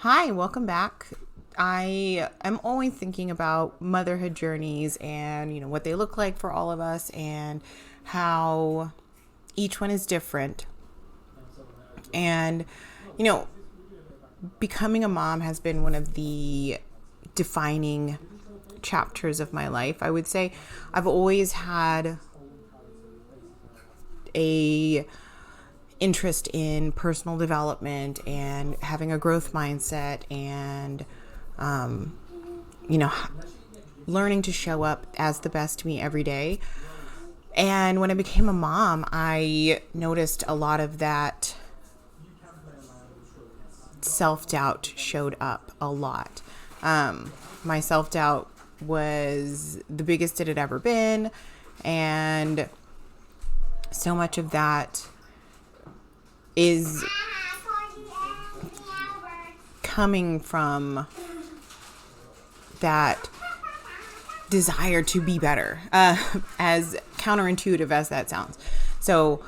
Hi, welcome back. I am always thinking about motherhood journeys and, what they look like for all of us and how each one is different. And, you know, becoming a mom has been one of the defining chapters of my life. I would say I've always had a interest in personal development and having a growth mindset and um, you know learning to show up as the best me every day. And when I became a mom, I noticed a lot of that self-doubt showed up a lot. My self-doubt was the biggest it had ever been, and so much of that is coming from that desire to be better, as counterintuitive as that sounds. So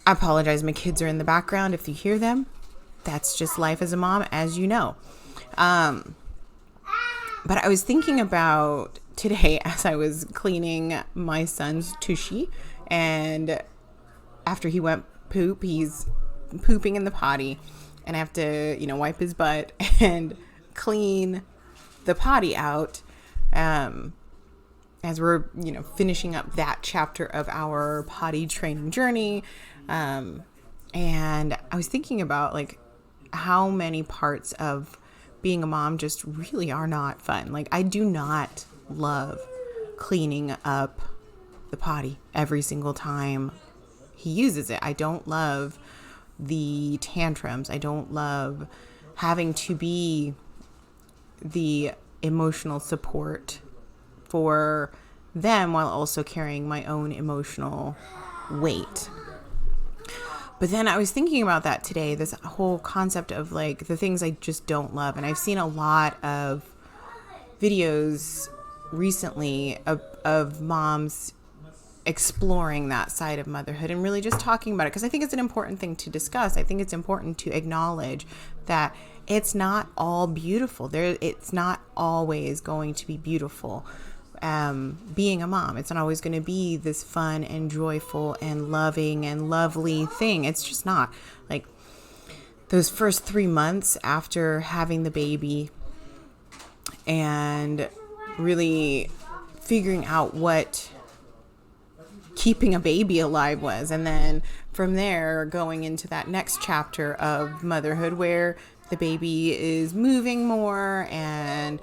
I apologize. My kids are in the background. If you hear them, that's just life as a mom, as you know. But I was thinking about today as I was cleaning my son's tushy, and after he went poop, he's pooping in the potty, and I have to, wipe his butt and clean the potty out, as we're, finishing up that chapter of our potty training journey. And I was thinking about how many parts of being a mom just really are not fun. Like, I do not love cleaning up the potty every single time he uses it. I don't love the tantrums. I don't love having to be the emotional support for them while also carrying my own emotional weight. But then I was thinking about that today, this whole concept of the things I just don't love. And I've seen a lot of videos recently of moms exploring that side of motherhood and really just talking about it, because I think it's an important thing to discuss. I think it's important to acknowledge that it's not all beautiful. It's not always going to be beautiful. Being a mom, it's not always going to be this fun and joyful and loving and lovely thing. It's just not. Like, those first 3 months after having the baby and really figuring out what keeping a baby alive was, and then from there going into that next chapter of motherhood where the baby is moving more, and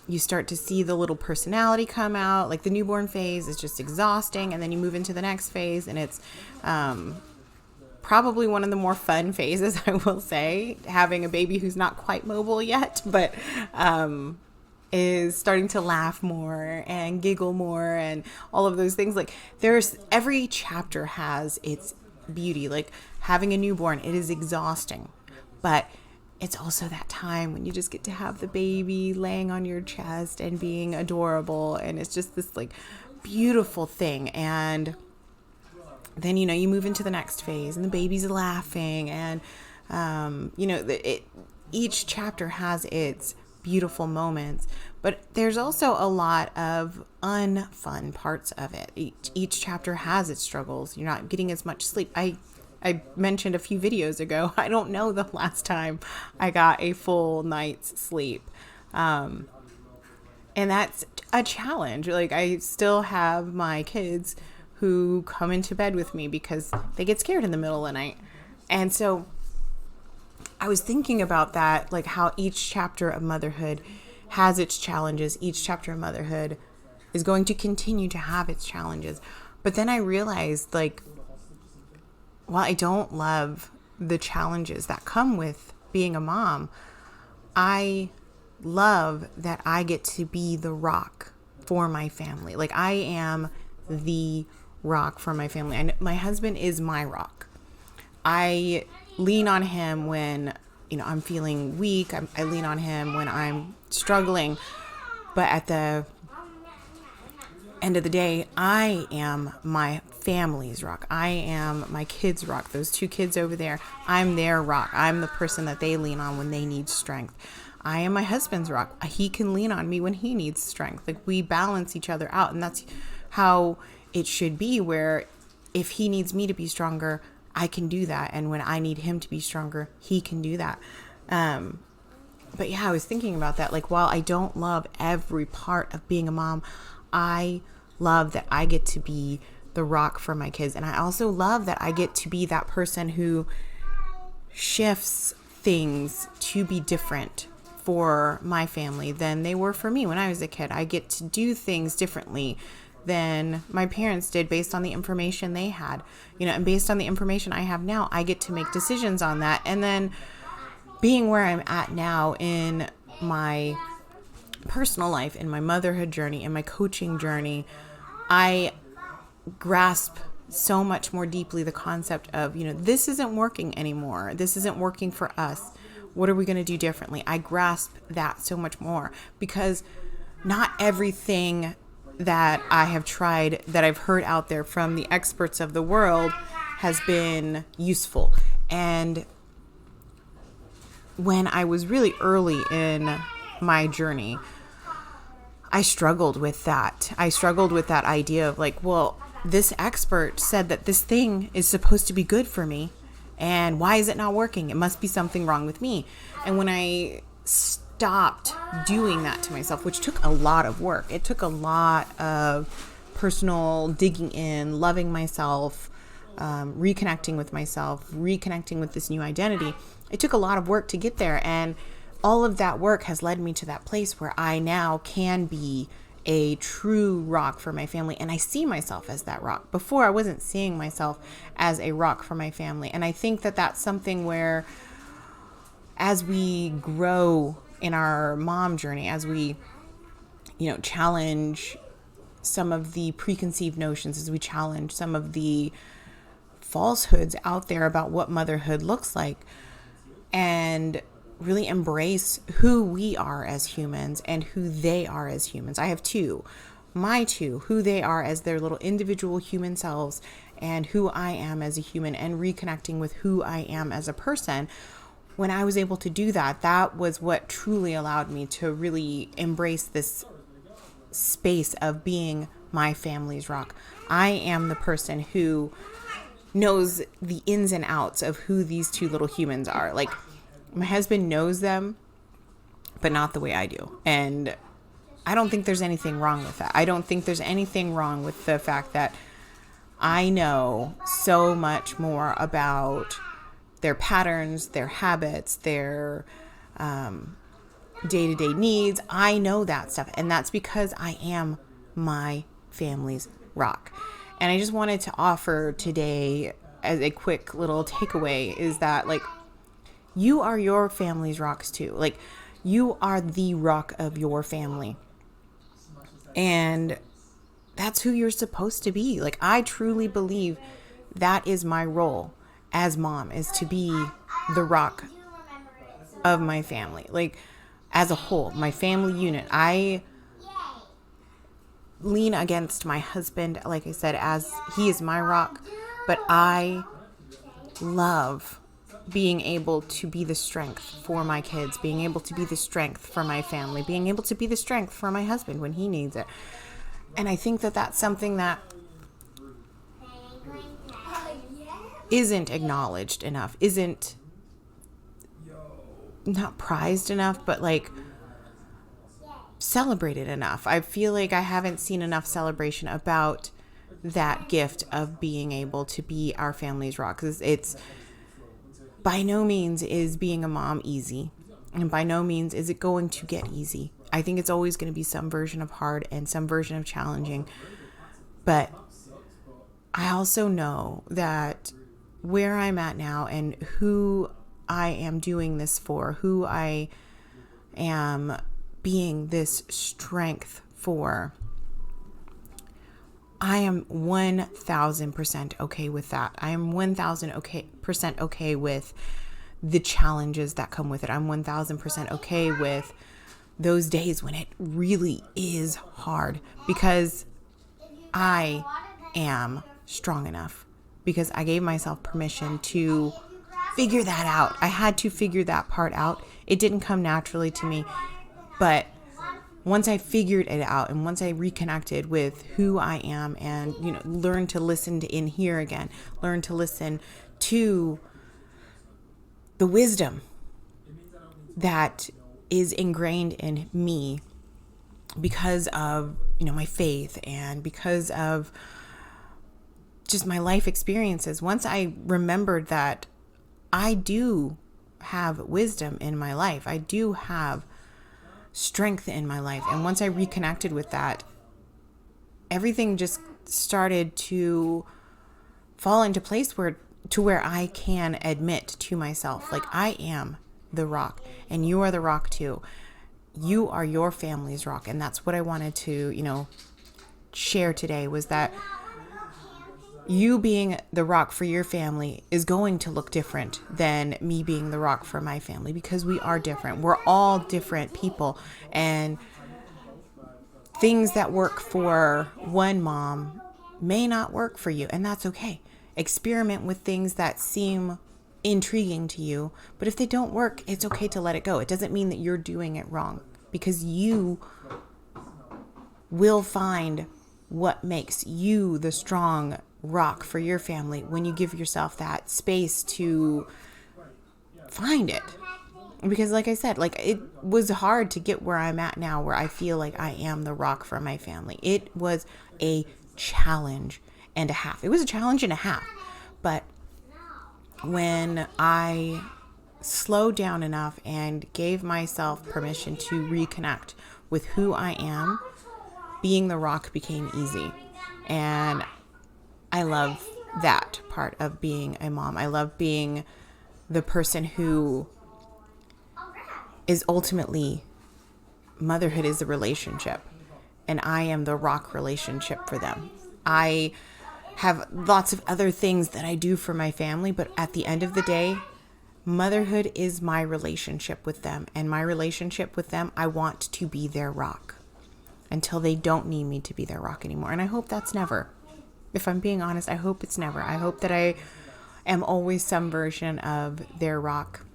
you start to see the little personality come out. Like, the newborn phase is just exhausting, and then you move into the next phase, and it's probably one of the more fun phases, I will say, having a baby who's not quite mobile yet, but is starting to laugh more and giggle more and all of those things. Like, every chapter has its beauty. Like, having a newborn, it is exhausting, but it's also that time when you just get to have the baby laying on your chest and being adorable, and it's just this beautiful thing. And then you move into the next phase, and the baby's laughing, and each chapter has its beautiful moments, but there's also a lot of unfun parts of it. Each chapter has its struggles. You're not getting as much sleep. I mentioned a few videos ago, I don't know the last time I got a full night's sleep. And that's a challenge. Like, I still have my kids who come into bed with me because they get scared in the middle of the night. And so I was thinking about that, like how each chapter of motherhood has its challenges. Each chapter of motherhood is going to continue to have its challenges. But then I realized, while I don't love the challenges that come with being a mom, I love that I get to be the rock for my family. Like, I am the rock for my family. And my husband is my rock. I lean on him when, I'm feeling weak. I lean on him when I'm struggling. But at the end of the day, I am my family's rock. I am my kids' rock. Those 2 kids over there, I'm their rock. I'm the person that they lean on when they need strength. I am my husband's rock. He can lean on me when he needs strength. Like, we balance each other out. And that's how it should be, where if he needs me to be stronger, I can do that. And when I need him to be stronger, he can do that. But yeah, I was thinking about that. Like, while I don't love every part of being a mom, I love that I get to be the rock for my kids. And I also love that I get to be that person who shifts things to be different for my family than they were for me when I was a kid. I get to do things differently than my parents did based on the information they had, and based on the information I have now, I get to make decisions on that. And then being where I'm at now in my personal life, in my motherhood journey, in my coaching journey, I grasp so much more deeply the concept of, this isn't working anymore. This isn't working for us. What are we going to do differently? I grasp that so much more, because not everything that I have tried, that I've heard out there from the experts of the world, has been useful. And when I was really early in my journey, I struggled with that. I struggled with that idea of like, well, this expert said that this thing is supposed to be good for me, and why is it not working? It must be something wrong with me. And when I stopped doing that to myself, which took a lot of work, it took a lot of personal digging in, loving myself, reconnecting with myself, reconnecting with this new identity. It took a lot of work to get there. And all of that work has led me to that place where I now can be a true rock for my family. And I see myself as that rock. Before, I wasn't seeing myself as a rock for my family. And I think that that's something where, as we grow in our mom journey, as we, challenge some of the preconceived notions, as we challenge some of the falsehoods out there about what motherhood looks like, and really embrace who we are as humans and who they are as humans. I have my two, who they are as their little individual human selves, and who I am as a human, and reconnecting with who I am as a person. When I was able to do that, that was what truly allowed me to really embrace this space of being my family's rock. I am the person who knows the ins and outs of who these 2 little humans are. Like, my husband knows them, but not the way I do. And I don't think there's anything wrong with that. I don't think there's anything wrong with the fact that I know so much more about their patterns, their habits, their day-to-day needs. I know that stuff. And that's because I am my family's rock. And I just wanted to offer today, as a quick little takeaway, is that, like, you are your family's rocks too. Like, you are the rock of your family. And that's who you're supposed to be. Like, I truly believe that is my role as mom, is to be the rock of my family. Like, as a whole, my family unit. I lean against my husband, like I said, as he is my rock. But I love being able to be the strength for my kids, being able to be the strength for my family, being able to be the strength for my husband when he needs it. And I think that that's something that isn't acknowledged enough, isn't not prized enough, but like celebrated enough. I feel like I haven't seen enough celebration about that gift of being able to be our family's rock. 'Cause it's by no means is being a mom easy, and by no means is it going to get easy. I think it's always going to be some version of hard and some version of challenging. But I also know that where I'm at now and who I am doing this for, who I am being this strength for, I am 1,000% okay with that. I am 1,000% okay with the challenges that come with it. I'm 1,000% okay with those days when it really is hard, because I am strong enough, because I gave myself permission to figure that out. I had to figure that part out. It didn't come naturally to me, but once I figured it out and once I reconnected with who I am and, learned to listen to in here again, learn to listen to the wisdom that is ingrained in me because of, my faith and because of just my life experiences. Once I remembered that I do have wisdom in my life, I do have strength in my life. And once I reconnected with that, everything just started to fall into place where I can admit to myself, like, I am the rock and you are the rock too. You are your family's rock. And that's what I wanted to, share today, was that you being the rock for your family is going to look different than me being the rock for my family, because we are different. We're all different people, and things that work for one mom may not work for you, and that's okay. Experiment with things that seem intriguing to you, but if they don't work, it's okay to let it go. It doesn't mean that you're doing it wrong, because you will find what makes you the strong rock for your family when you give yourself that space to find it. Because like I said, it was hard to get where I'm at now, where I feel like I am the rock for my family. It was a challenge and a half. It was a challenge and a half. But when I slowed down enough and gave myself permission to reconnect with who I am, being the rock became easy. And I love that part of being a mom. I love being the person who is ultimately, motherhood is a relationship, and I am the rock relationship for them. I have lots of other things that I do for my family, but at the end of the day, motherhood is my relationship with them, and my relationship with them, I want to be their rock until they don't need me to be their rock anymore. And I hope that's never. If I'm being honest, I hope it's never. I hope that I am always some version of their rock.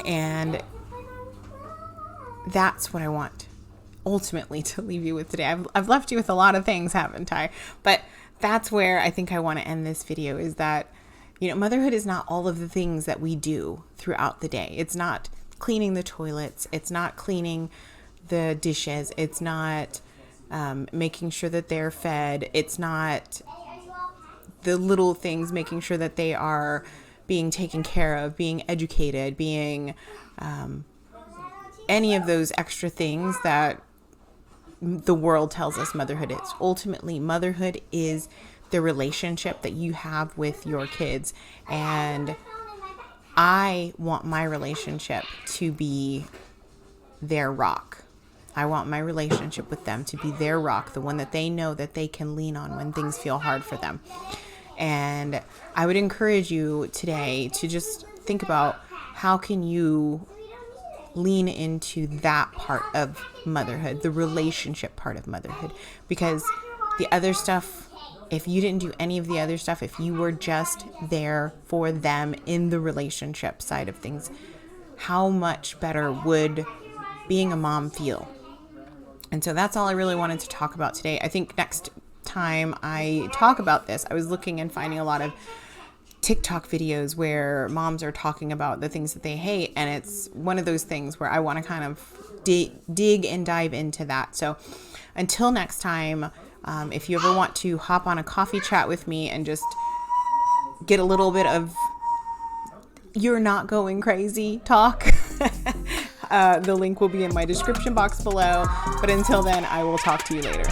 And that's what I want ultimately to leave you with today. I've left you with a lot of things, haven't I? But that's where I think I want to end this video, is that, motherhood is not all of the things that we do throughout the day. It's not cleaning the toilets. It's not cleaning the dishes. It's not making sure that they're fed. It's not the little things, making sure that they are being taken care of, being educated, being any of those extra things that the world tells us motherhood is. Ultimately, motherhood is the relationship that you have with your kids. And I want my relationship to be their rock. I want my relationship with them to be their rock, the one that they know that they can lean on when things feel hard for them. And I would encourage you today to just think about, how can you lean into that part of motherhood, the relationship part of motherhood? Because the other stuff, if you didn't do any of the other stuff, if you were just there for them in the relationship side of things, how much better would being a mom feel? And so that's all I really wanted to talk about today. I think next time I talk about this, I was looking and finding a lot of TikTok videos where moms are talking about the things that they hate. And it's one of those things where I want to kind of dig and dive into that. So until next time, if you ever want to hop on a coffee chat with me and just get a little bit of "you're not going crazy" talk, the link will be in my description box below. But until then, I will talk to you later.